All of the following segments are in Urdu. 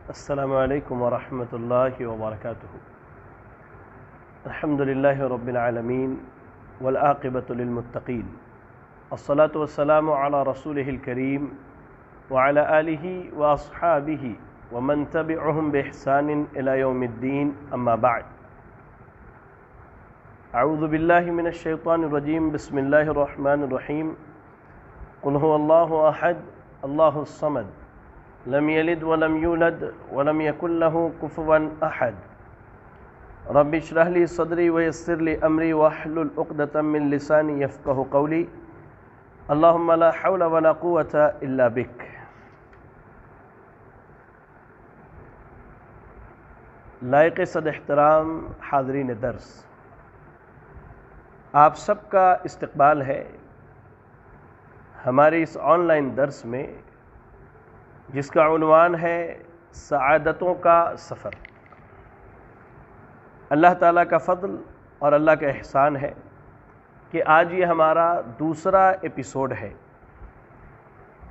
السلام علیکم ورحمۃ اللہ وبرکاتہ۔ الحمد للہ رب العالمین والعاقبۃ للمتقین، الصلاۃ والسلام علی رسولہ الکریم وعلی آلہ واصحابہ ومن تبعہم بإحسان الی یوم الدین، اما بعد۔ اعوذ باللہ من الشیطان الرجیم، بسم اللہ الرحمن الرحیم۔ قل هو اللہ احد اللہ الصمد لم یلد ولم یولد ولم یکن له کفوا احد۔ رب اشرح لی صدری ویسر لی امری واحلل عقدۃ من لسانی یفقہوا قولی۔ اللہم لا حول ولا قوة الا بک۔ لائق صد احترام حاضرین درس، آپ سب کا استقبال ہے ہمارے اس آن لائن درس میں، جس کا عنوان ہے سعادتوں کا سفر۔ اللہ تعالیٰ کا فضل اور اللہ کا احسان ہے کہ آج یہ ہمارا دوسرا ایپیسوڈ ہے۔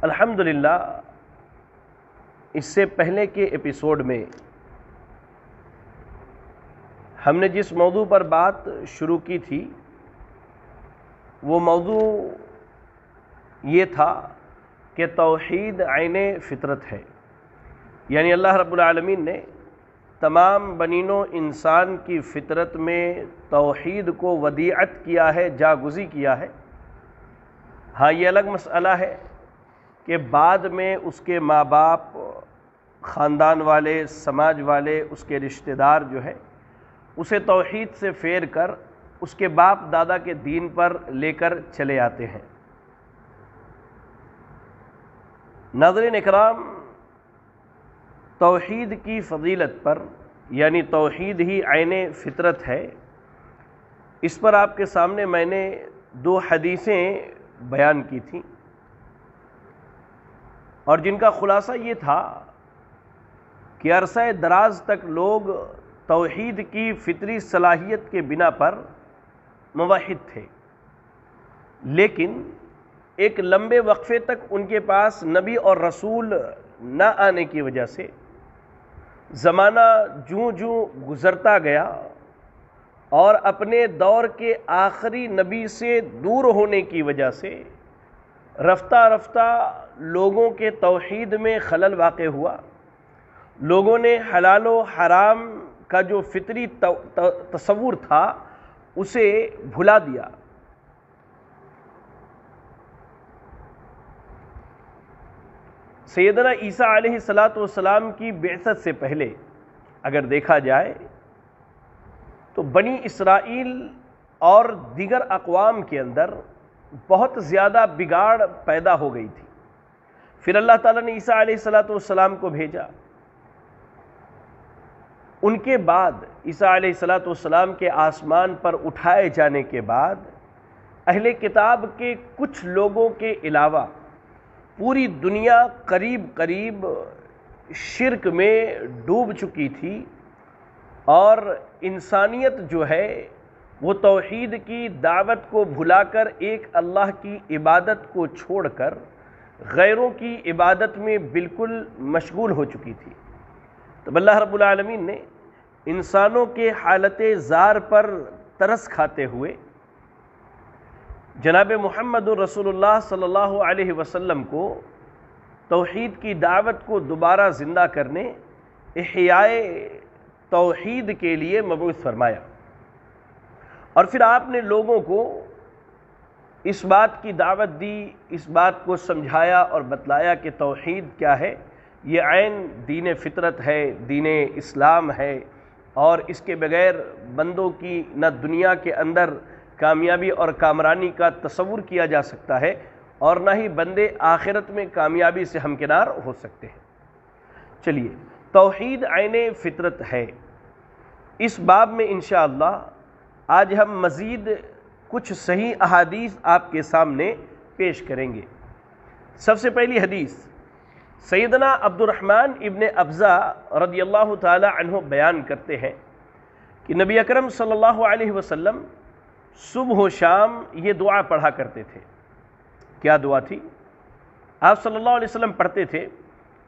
الحمدللہ اس سے پہلے کے ایپیسوڈ میں ہم نے جس موضوع پر بات شروع کی تھی وہ موضوع یہ تھا کہ توحید عین فطرت ہے، یعنی اللہ رب العالمین نے تمام بنین و انسان کی فطرت میں توحید کو ودیعت کیا ہے، جاگزی کیا ہے۔ ہاں یہ الگ مسئلہ ہے کہ بعد میں اس کے ماں باپ، خاندان والے، سماج والے، اس کے رشتہ دار جو ہے اسے توحید سے پھیر کر اس کے باپ دادا کے دین پر لے کر چلے آتے ہیں۔ ناظرین اکرام، توحید کی فضیلت پر، یعنی توحید ہی عین فطرت ہے، اس پر آپ کے سامنے میں نے دو حدیثیں بیان کی تھیں، اور جن کا خلاصہ یہ تھا کہ عرصہ دراز تک لوگ توحید کی فطری صلاحیت کے بنا پر موحد تھے، لیکن ایک لمبے وقفے تک ان کے پاس نبی اور رسول نہ آنے کی وجہ سے، زمانہ جوں جوں گزرتا گیا اور اپنے دور کے آخری نبی سے دور ہونے کی وجہ سے رفتہ رفتہ لوگوں کے توحید میں خلل واقع ہوا۔ لوگوں نے حلال و حرام کا جو فطری تصور تھا اسے بھلا دیا۔ سیدنا عیسیٰ علیہ السلام کی بعثت سے پہلے اگر دیکھا جائے تو بنی اسرائیل اور دیگر اقوام کے اندر بہت زیادہ بگاڑ پیدا ہو گئی تھی۔ پھر اللہ تعالیٰ نے عیسیٰ علیہ السلام کو بھیجا۔ ان کے بعد عیسیٰ علیہ السلام کے آسمان پر اٹھائے جانے کے بعد اہل کتاب کے کچھ لوگوں کے علاوہ پوری دنیا قریب قریب شرک میں ڈوب چکی تھی، اور انسانیت جو ہے وہ توحید کی دعوت کو بھلا کر ایک اللہ کی عبادت کو چھوڑ کر غیروں کی عبادت میں بالکل مشغول ہو چکی تھی۔ تو اللہ رب العالمین نے انسانوں کے حالت زار پر ترس کھاتے ہوئے جناب محمد رسول اللہ صلی اللہ علیہ وسلم کو توحید کی دعوت کو دوبارہ زندہ کرنے، احیاء توحید کے لیے مبعوث فرمایا، اور پھر آپ نے لوگوں کو اس بات کی دعوت دی، اس بات کو سمجھایا اور بتلایا کہ توحید کیا ہے۔ یہ عین دین فطرت ہے، دین اسلام ہے، اور اس کے بغیر بندوں کی نہ دنیا کے اندر کامیابی اور کامرانی کا تصور کیا جا سکتا ہے، اور نہ ہی بندے آخرت میں کامیابی سے ہمکنار ہو سکتے ہیں۔ چلیے، توحید عین فطرت ہے، اس باب میں انشاءاللہ آج ہم مزید کچھ صحیح احادیث آپ کے سامنے پیش کریں گے۔ سب سے پہلی حدیث سیدنا عبد الرحمن ابن ابزہ رضی اللہ تعالی عنہ بیان کرتے ہیں کہ نبی اکرم صلی اللہ علیہ وسلم صبح و شام یہ دعا پڑھا کرتے تھے۔ کیا دعا تھی؟ آپ صلی اللہ علیہ وسلم پڑھتے تھے،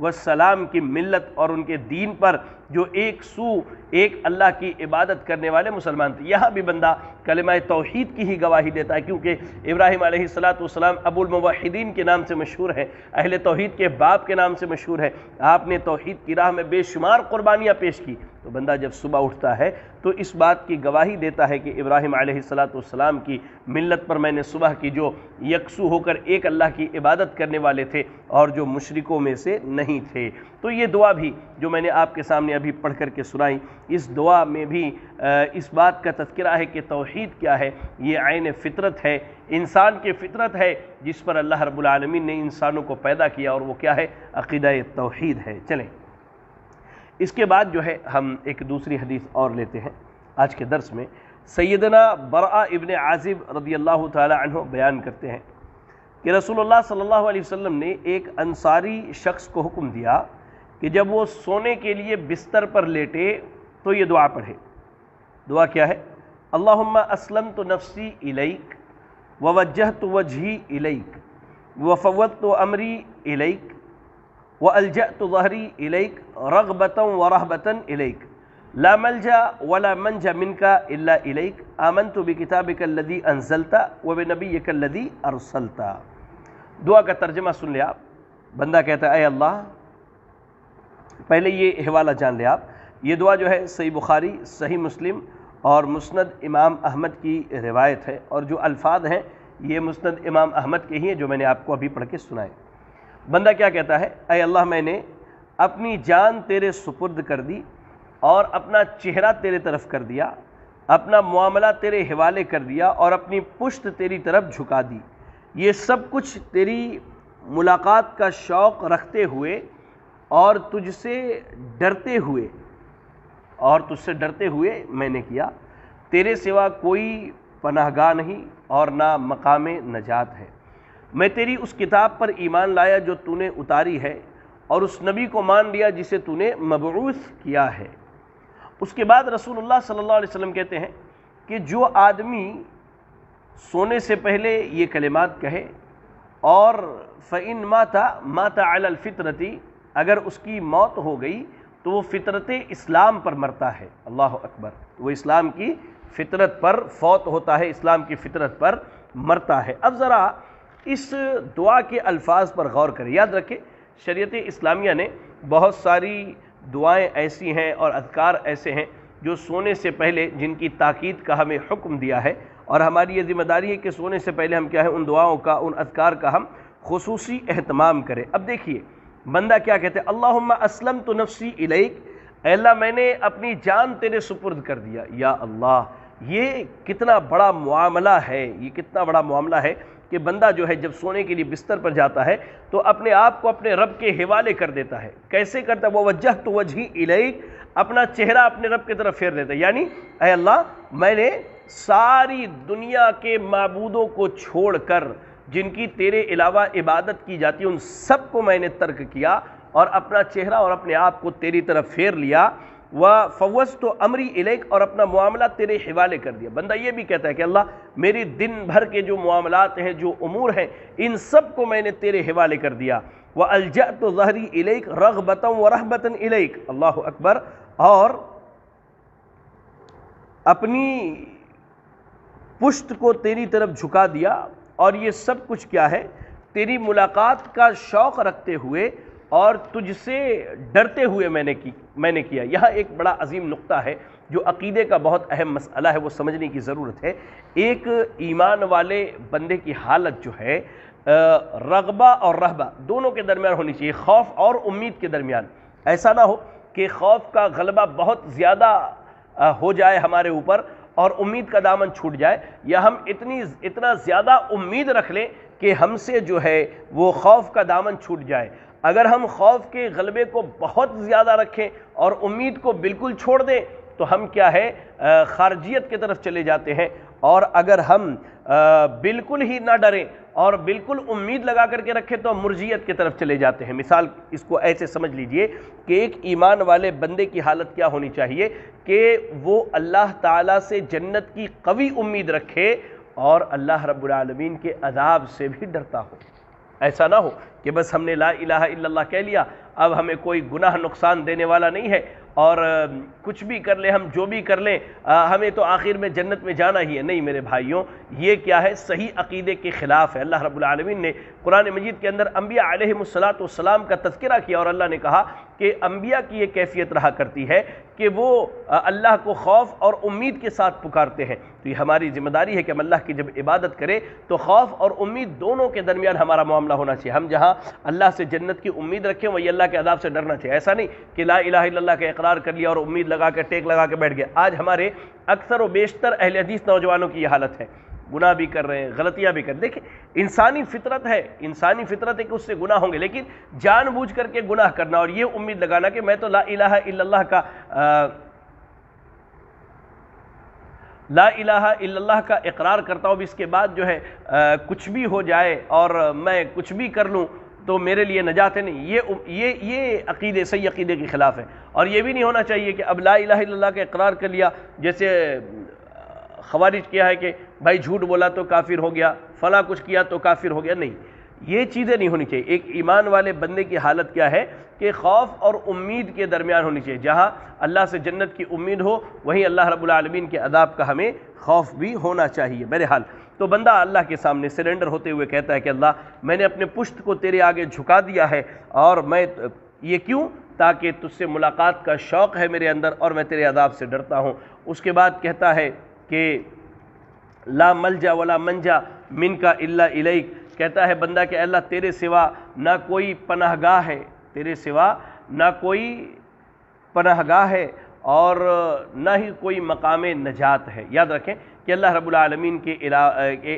والسلام کی ملت اور ان کے دین پر جو ایک اللہ کی عبادت کرنے والے مسلمان تھے۔ یہاں بھی بندہ کلمہ توحید کی ہی گواہی دیتا ہے، کیونکہ ابراہیم علیہ السلام ابو الموحدین کے نام سے مشہور ہے، اہل توحید کے باپ کے نام سے مشہور ہے۔ آپ نے توحید کی راہ میں بے شمار قربانیاں پیش کی، تو بندہ جب صبح اٹھتا ہے تو اس بات کی گواہی دیتا ہے کہ ابراہیم علیہ السلام کی ملت پر میں نے صبح کی جو یکسو ہو کر ایک اللہ کی عبادت کرنے والے تھے اور جو مشرکوں میں سے نہیں تھے۔ تو یہ دعا بھی جو میں نے آپ کے سامنے ابھی پڑھ کر کے سنائی، اس دعا میں بھی اس بات کا تذکرہ ہے کہ توحید کیا ہے۔ یہ عین فطرت ہے، انسان کی فطرت ہے جس پر اللہ رب العالمین نے انسانوں کو پیدا کیا، اور وہ کیا ہے؟ عقیدہ توحید ہے۔ چلیں اس کے بعد جو ہے ہم ایک دوسری حدیث اور لیتے ہیں آج کے درس میں۔ سیدنا برا ابن عازب رضی اللہ تعالی عنہ بیان کرتے ہیں کہ رسول اللہ صلی اللہ علیہ وسلم نے ایک انصاری شخص کو حکم دیا کہ جب وہ سونے کے لیے بستر پر لیٹے تو یہ دعا پڑھے۔ دعا کیا ہے؟ اللہم اسلمت نفسی الیک ووجہت وجہی الیک وفوضت امری الیک وَأَلْجَأْتُ ظَهْرِي إِلَيْكَ رَغْبَةً وَرَهْبَةً إِلَيْكَ لَا مَلْجَأَ وَلَا مَنْجَ مِنْكَ إِلَّا إِلَيْكَ آمَنْتُ بِكِتَابِكَ الَّذِي أَنزَلْتَ وَبِنَبِيِّكَ الَّذِي أَرْسَلْتَ۔ دعا کا ترجمہ سن لے آپ۔ بندہ کہتا ہے اے اللہ، پہلے یہ حوالہ جان لے آپ، یہ دعا جو ہے صحیح بخاری، صحیح مسلم اور مسند امام احمد کی روایت ہے، اور جو الفاظ ہیں یہ مسند امام احمد کے ہی ہیں جو میں نے آپ کو ابھی پڑھ کے سنائے۔ بندہ کیا کہتا ہے؟ اے اللہ، میں نے اپنی جان تیرے سپرد کر دی اور اپنا چہرہ تیرے طرف کر دیا، اپنا معاملہ تیرے حوالے کر دیا اور اپنی پشت تیری طرف جھکا دی۔ یہ سب کچھ تیری ملاقات کا شوق رکھتے ہوئے اور تجھ سے ڈرتے ہوئے میں نے کیا۔ تیرے سوا کوئی پناہ گاہ نہیں اور نہ مقام نجات ہے۔ میں تیری اس کتاب پر ایمان لایا جو تو نے اتاری ہے، اور اس نبی کو مان لیا جسے تو نے مبعوث کیا ہے۔ اس کے بعد رسول اللہ صلی اللہ علیہ وسلم کہتے ہیں کہ جو آدمی سونے سے پہلے یہ کلمات کہے اور فَإِن مَاتَ عَلَى الْفِطْرَةِ، اگر اس کی موت ہو گئی تو وہ فطرت اسلام پر مرتا ہے۔ اللہ اکبر، وہ اسلام کی فطرت پر فوت ہوتا ہے، اسلام کی فطرت پر مرتا ہے۔ اب ذرا اس دعا کے الفاظ پر غور کریں۔ یاد رکھیں شریعت اسلامیہ نے بہت ساری دعائیں ایسی ہیں اور اذکار ایسے ہیں جو سونے سے پہلے جن کی تاکید کا ہمیں حکم دیا ہے، اور ہماری یہ ذمہ داری ہے کہ سونے سے پہلے ہم کیا ہے ان دعاؤں کا، ان اذکار کا ہم خصوصی اہتمام کریں۔ اب دیکھیے بندہ کیا کہتے ہیں؟ اللہم اسلمت نفسی الیک، اے اللہ میں نے اپنی جان تیرے سپرد کر دیا۔ یا اللہ، یہ کتنا بڑا معاملہ ہے، یہ کتنا بڑا معاملہ ہے کہ بندہ جو ہے جب سونے کے لیے بستر پر جاتا ہے تو اپنے آپ کو اپنے رب کے حوالے کر دیتا ہے۔ کیسے کرتا ہے؟ وَوَجَّهْتُ وَجْهِي إِلَيْكَ، اپنا چہرہ اپنے رب کی طرف پھیر دیتا ہے، یعنی اے اللہ میں نے ساری دنیا کے معبودوں کو چھوڑ کر جن کی تیرے علاوہ عبادت کی جاتی ہے ان سب کو میں نے ترک کیا اور اپنا چہرہ اور اپنے آپ کو تیری طرف پھیر لیا۔ وَفَوَّضْتُ أَمْرِي إِلَيْكَ، اور اپنا معاملہ تیرے حوالے کر دیا۔ بندہ یہ بھی کہتا ہے کہ اللہ میری دن بھر کے جو معاملات ہیں، جو امور ہیں، ان سب کو میں نے تیرے حوالے کر دیا۔ وَأَلْجَأْتُ ظَهْرِي إِلَيْكَ رَغْبَةً وَرَهْبَةً إِلَيْكَ، اللہ اکبر، اور اپنی پشت کو تیری طرف جھکا دیا، اور یہ سب کچھ کیا ہے؟ تیری ملاقات کا شوق رکھتے ہوئے اور تجھ سے ڈرتے ہوئے میں نے کیا۔ یہاں ایک بڑا عظیم نقطہ ہے جو عقیدے کا بہت اہم مسئلہ ہے، وہ سمجھنے کی ضرورت ہے۔ ایک ایمان والے بندے کی حالت جو ہے رغبہ اور رہبہ دونوں کے درمیان ہونی چاہیے، خوف اور امید کے درمیان۔ ایسا نہ ہو کہ خوف کا غلبہ بہت زیادہ ہو جائے ہمارے اوپر اور امید کا دامن چھوٹ جائے، یا ہم اتنا زیادہ امید رکھ لیں کہ ہم سے جو ہے وہ خوف کا دامن چھوٹ جائے۔ اگر ہم خوف کے غلبے کو بہت زیادہ رکھیں اور امید کو بالکل چھوڑ دیں تو ہم کیا ہے؟ خارجیت کی طرف چلے جاتے ہیں۔ اور اگر ہم بالکل ہی نہ ڈریں اور بالکل امید لگا کر کے رکھیں تو ہم مرجیت کی طرف چلے جاتے ہیں۔ مثال اس کو ایسے سمجھ لیجئے کہ ایک ایمان والے بندے کی حالت کیا ہونی چاہیے کہ وہ اللہ تعالیٰ سے جنت کی قوی امید رکھے اور اللہ رب العالمین کے عذاب سے بھی ڈرتا ہو۔ ایسا نہ ہو کہ بس ہم نے لا الہ الا اللہ کہہ لیا، اب ہمیں کوئی گناہ نقصان دینے والا نہیں ہے اور کچھ بھی کر لیں، ہم جو بھی کر لیں ہمیں تو آخر میں جنت میں جانا ہی ہے۔ نہیں میرے بھائیوں، یہ کیا ہے؟ صحیح عقیدے کے خلاف ہے۔ اللہ رب العالمین نے قرآن مجید کے اندر انبیاء علیہم السلام کا تذکرہ کیا، اور اللہ نے کہا کہ انبیاء کی یہ کیفیت رہا کرتی ہے کہ وہ اللہ کو خوف اور امید کے ساتھ پکارتے ہیں۔ تو یہ ہماری ذمہ داری ہے کہ ہم اللہ کی جب عبادت کریں تو خوف اور امید دونوں کے درمیان ہمارا معاملہ ہونا چاہیے۔ ہم جہاں اللہ سے جنت کی امید رکھیں وہی اللہ کے عذاب سے ڈرنا چاہیے۔ ایسا نہیں کہ لا الہ الا اللہ کا اقرار کر لیا اور امید لگا کے ٹیک لگا کے بیٹھ گئے۔ آج ہمارے اکثر و بیشتر اہل حدیث نوجوانوں کی یہ حالت ہے، گناہ بھی کر رہے ہیں، غلطیاں بھی کر رہے ہیں۔ دیکھیں انسانی فطرت ہے، انسانی فطرت ہے کہ اس سے گناہ ہوں گے، لیکن جان بوجھ کر کے گناہ کرنا اور یہ امید لگانا کہ میں تو لا الہ الا اللہ کا اقرار کرتا ہوں، اب اس کے بعد جو ہے کچھ بھی ہو جائے اور میں کچھ بھی کر لوں تو میرے لیے نجات ہے، نہیں، یہ عقیدے صحیح عقیدے کے خلاف ہے۔ اور یہ بھی نہیں ہونا چاہیے کہ اب لا الہ الا اللہ کا اقرار کر لیا، جیسے خوارج کیا ہے کہ بھائی جھوٹ بولا تو کافر ہو گیا، فلاں کچھ کیا تو کافر ہو گیا۔ نہیں، یہ چیزیں نہیں ہونی چاہیے۔ ایک ایمان والے بندے کی حالت کیا ہے کہ خوف اور امید کے درمیان ہونی چاہیے۔ جہاں اللہ سے جنت کی امید ہو وہیں اللہ رب العالمین کے عذاب کا ہمیں خوف بھی ہونا چاہیے۔ بہرحال تو بندہ اللہ کے سامنے سرنڈر ہوتے ہوئے کہتا ہے کہ اللہ میں نے اپنے پشت کو تیرے آگے جھکا دیا ہے، اور میں یہ کیوں؟ تاکہ تجھ سے ملاقات کا شوق ہے میرے اندر اور میں تیرے عذاب سے ڈرتا ہوں۔ اس کے بعد کہتا ہے کہ لا ملجا ولا منجا منکا الا الیک، کہتا ہے بندہ کہ اللہ تیرے سوا نہ کوئی پناہ گاہ ہے، تیرے سوا نہ کوئی پناہ گاہ ہے اور نہ ہی کوئی مقام نجات ہے۔ یاد رکھیں کہ اللہ رب العالمین کے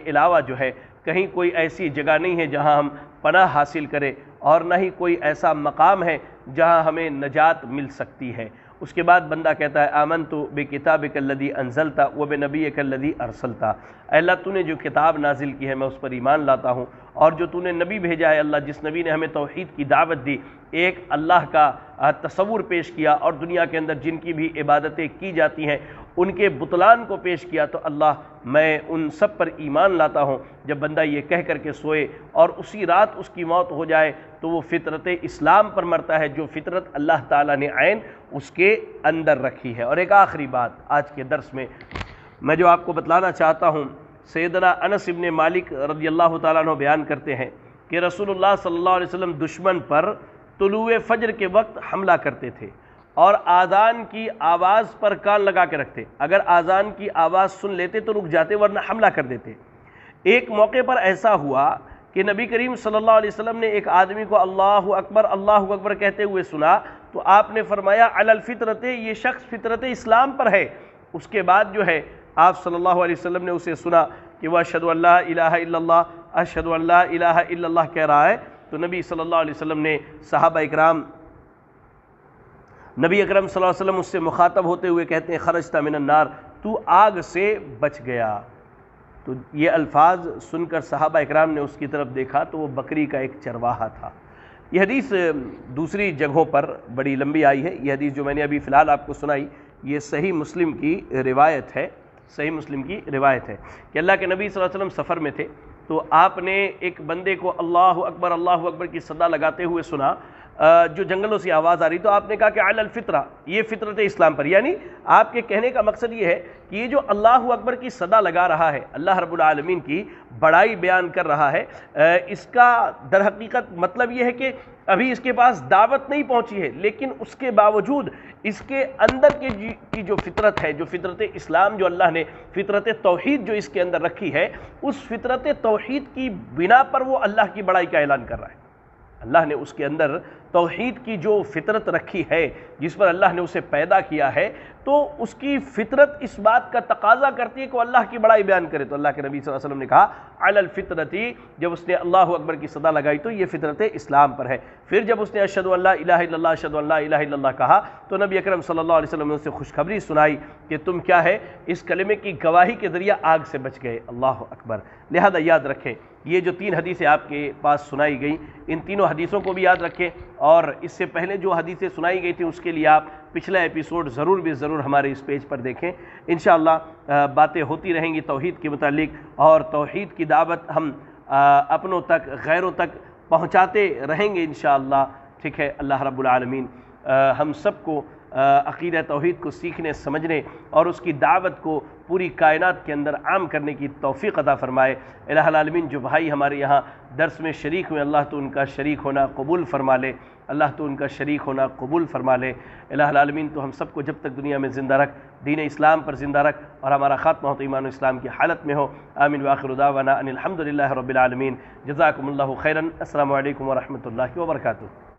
علاوہ جو ہے کہیں کوئی ایسی جگہ نہیں ہے جہاں ہم پناہ حاصل کریں، اور نہ ہی کوئی ایسا مقام ہے جہاں ہمیں نجات مل سکتی ہے۔ اس کے بعد بندہ کہتا ہے آمنت بکتابک الذی انزلت وبنبیک الذی ارسلت، اے اللہ تو نے جو کتاب نازل کی ہے میں اس پر ایمان لاتا ہوں، اور جو تو نے نبی بھیجا ہے اللہ جس نبی نے ہمیں توحید کی دعوت دی، ایک اللہ کا تصور پیش کیا اور دنیا کے اندر جن کی بھی عبادتیں کی جاتی ہیں ان کے بطلان کو پیش کیا، تو اللہ میں ان سب پر ایمان لاتا ہوں۔ جب بندہ یہ کہہ کر کے سوئے اور اسی رات اس کی موت ہو جائے تو وہ فطرت اسلام پر مرتا ہے، جو فطرت اللہ تعالیٰ نے عین اس کے اندر رکھی ہے۔ اور ایک آخری بات آج کے درس میں جو آپ کو بتلانا چاہتا ہوں، سیدنا انس ابن مالک رضی اللہ تعالیٰ عنہ بیان کرتے ہیں کہ رسول اللہ صلی اللہ علیہ وسلم دشمن پر طلوع فجر کے وقت حملہ کرتے تھے اور آذان کی آواز پر کان لگا کے رکھتے، اگر آذان کی آواز سن لیتے تو رک جاتے ورنہ حملہ کر دیتے۔ ایک موقع پر ایسا ہوا کہ نبی کریم صلی اللہ علیہ وسلم نے ایک آدمی کو اللہ اکبر کہتے ہوئے سنا، تو آپ نے فرمایا علی الفطرت، یہ شخص فطرت اسلام پر ہے۔ اس کے بعد جو ہے آپ صلی اللہ علیہ وسلم نے اسے سنا کہ وہ اشہد ان لا الہ الا اللہ اشہد ان لا الہ الا اللہ کہہ رہا ہے، تو نبی صلی اللہ علیہ وسلم نے صحابہ اکرام، نبی اکرم صلی اللہ علیہ وسلم اس سے مخاطب ہوتے ہوئے کہتے ہیں خرجت من النار، تو آگ سے بچ گیا۔ تو یہ الفاظ سن کر صحابہ اکرام نے اس کی طرف دیکھا تو وہ بکری کا ایک چرواہا تھا۔ یہ حدیث دوسری جگہوں پر بڑی لمبی آئی ہے، یہ حدیث جو میں نے ابھی فی الحال آپ کو سنائی یہ صحیح مسلم کی روایت ہے، صحیح مسلم کی روایت ہے کہ اللہ کے نبی صلی اللہ علیہ وسلم سفر میں تھے تو آپ نے ایک بندے کو اللہ اکبر کی صدا لگاتے ہوئے سنا، جو جنگلوں سے آواز آ رہی، تو آپ نے کہا کہ علی الفطرہ، یہ فطرت اسلام پر، یعنی آپ کے کہنے کا مقصد یہ ہے کہ یہ جو اللہ اکبر کی صدا لگا رہا ہے، اللہ رب العالمین کی بڑائی بیان کر رہا ہے، اس کا در حقیقت مطلب یہ ہے کہ ابھی اس کے پاس دعوت نہیں پہنچی ہے، لیکن اس کے باوجود اس کے اندر کی جو فطرت ہے، جو فطرت اسلام، جو اللہ نے فطرت توحید جو اس کے اندر رکھی ہے، اس فطرت توحید کی بنا پر وہ اللہ کی بڑائی کا اعلان کر رہا ہے۔ اللہ نے اس کے اندر توحید کی جو فطرت رکھی ہے جس پر اللہ نے اسے پیدا کیا ہے، تو اس کی فطرت اس بات کا تقاضا کرتی ہے کہ وہ اللہ کی بڑائی بیان کرے۔ تو اللہ کے نبی صلی اللہ علیہ وسلم نے کہا علی الفطرتی، جب اس نے اللہ اکبر کی صدا لگائی تو یہ فطرت اسلام پر ہے۔ پھر جب اس نے اشہد ان لا الہ الا اللہ اشہد ان لا الہ الا اللہ کہا تو نبی اکرم صلی اللہ علیہ وسلم نے اسے خوشخبری سنائی کہ تم کیا ہے، اس کلمے کی گواہی کے ذریعہ آگ سے بچ گئے۔ اللہ اکبر۔ لہذا یاد رکھیں یہ جو تین حدیثیں آپ کے پاس سنائی گئیں، ان تینوں حدیثوں کو بھی یاد رکھیں، اور اس سے پہلے جو حدیثیں سنائی گئی تھیں اس کے لیے آپ پچھلا ایپیسوڈ ضرور ہمارے اس پیج پر دیکھیں۔ انشاءاللہ باتیں ہوتی رہیں گی توحید کے متعلق، اور توحید کی دعوت ہم اپنوں تک، غیروں تک پہنچاتے رہیں گے انشاءاللہ، ٹھیک ہے۔ اللہ رب العالمین ہم سب کو عقیدہ توحید کو سیکھنے، سمجھنے اور اس کی دعوت کو پوری کائنات کے اندر عام کرنے کی توفیق عطا فرمائے۔ الہ العالمین جو بھائی ہمارے یہاں درس میں شریک ہوئے، اللہ تو ان کا شریک ہونا قبول فرما لے، اللہ تو ان کا شریک ہونا قبول فرما لے۔ الہ العالمین تو ہم سب کو جب تک دنیا میں زندہ رکھ، دین اسلام پر زندہ رکھ، اور ہمارا خاتمہ ہو تو ایمان و اسلام کی حالت میں ہو۔ آمین وآخر دعوانا ان الحمد للہ رب العالمین۔ جزاکم اللہ خیرا۔ السلام علیکم ورحمۃ اللہ وبرکاتہ۔